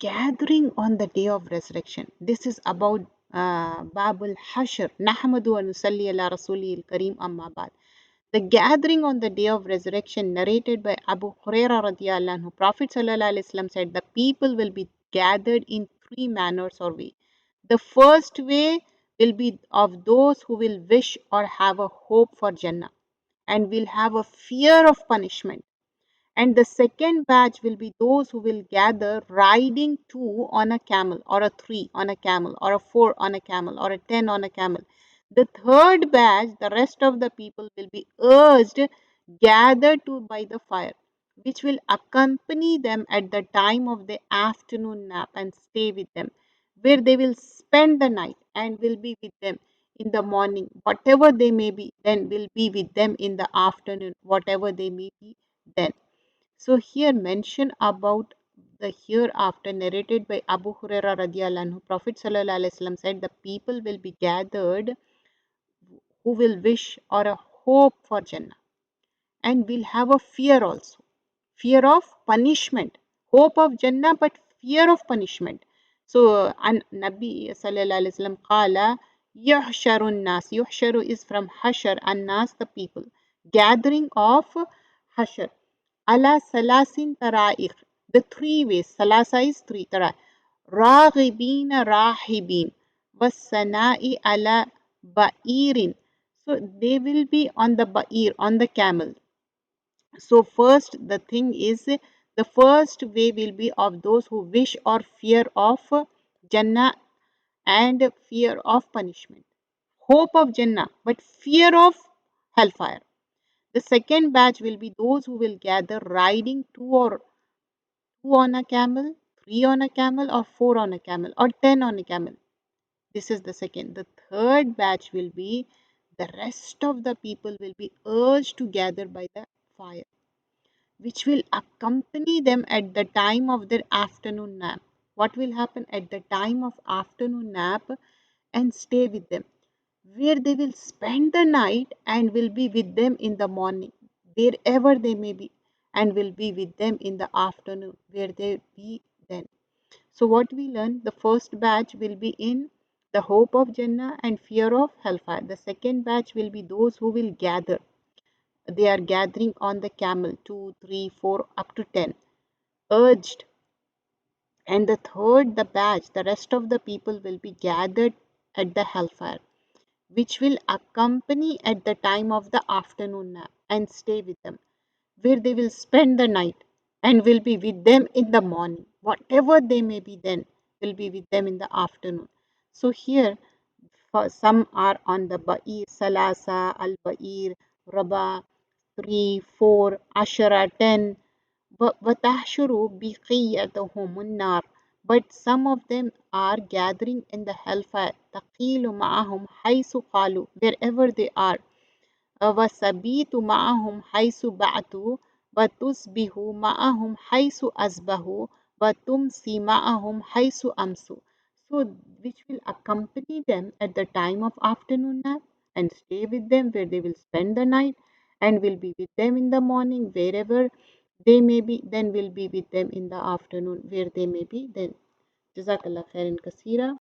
gathering on the day of resurrection. This is about Babul Hashr. Nahmadu wa nusalli ala Rasulil Kareem amma ba'd. The gathering on the day of resurrection, narrated by Abu Huraira radiallahu anhu. Prophet sallallahu alaihi wasallam said, the people will be gathered in three manners or way. The first way will be of those who will wish or have a hope for Jannah and will have a fear of punishment. And the second batch will be those who will gather riding two on a camel, or a three on a camel, or a four on a camel, or a 10 on a camel. The third batch, the rest of the people will be urged, gathered to by the fire, which will accompany them at the time of the afternoon nap and stay with them, where they will spend the night and will be with them in the morning. Whatever they may be, then will be with them in the afternoon, whatever they may be then. So here mention about the hereafter narrated by Abu Huraira radiallahu anhu. Prophet sallallahu alaihi wasallam said, the people will be gathered who will wish or a hope for Jannah and will have a fear also. Fear of punishment. Hope of Jannah but fear of punishment. So an Nabi sallallahu alaihi wasallam qala yuhsharun nas. Yuhsharu is from hashar and nas the people. Gathering of hashar. Ala salasin tara'iq. The three ways. Salasa is three. Tara. Raghibin rahibin. Wasana'i ala ba'irin. So they will be on the ba'ir, on the camel. So first the thing is, the first way will be of those who wish or fear of Jannah and fear of punishment. Hope of Jannah but fear of hellfire. The second batch will be those who will gather riding two on a camel, three on a camel, or four on a camel, or 10 on a camel. This is the second. The third batch will be the rest of the people will be urged to gather by the fire, which will accompany them at the time of their afternoon nap. What will happen at the time of afternoon nap and stay with them, where they will spend the night and will be with them in the morning, wherever they may be, and will be with them in the afternoon, where they be then. So, what we learn, the first batch will be in the hope of Jannah and fear of hellfire. The second batch will be those who will gather. They are gathering on the camel, two, three, four, up to 10, urged. And the third, the batch, the rest of the people will be gathered at the hellfire, which will accompany at the time of the afternoon nap and stay with them, where they will spend the night and will be with them in the morning. Whatever they may be then, will be with them in the afternoon. So here, for some are on the Ba'ir, Salasa, Al Ba'ir, Rabah, 3, 4, Ashara, 10, وَتَحْشُرُ بِقِيَّتَهُمُ النَّارِ. But some of them are gathering in the hellfire. تَقِيلُ مَعَهُمْ حَيْثُ قَالُوا. Wherever they are. وَسَبِيتُ مَعَهُمْ حَيْثُ بَعْتُوا وَتُصْبِحُ مَعَهُمْ حَيْثُ أَصْبَحُوا وَتُمْسِي مَعَهُمْ حَيْثُ أَمْسُوا. So, which will accompany them at the time of afternoon nap and stay with them, where they will spend the night and will be with them in the morning, wherever they may be, then will be with them in the afternoon, where they may be then. Jazakallah khairan kasira.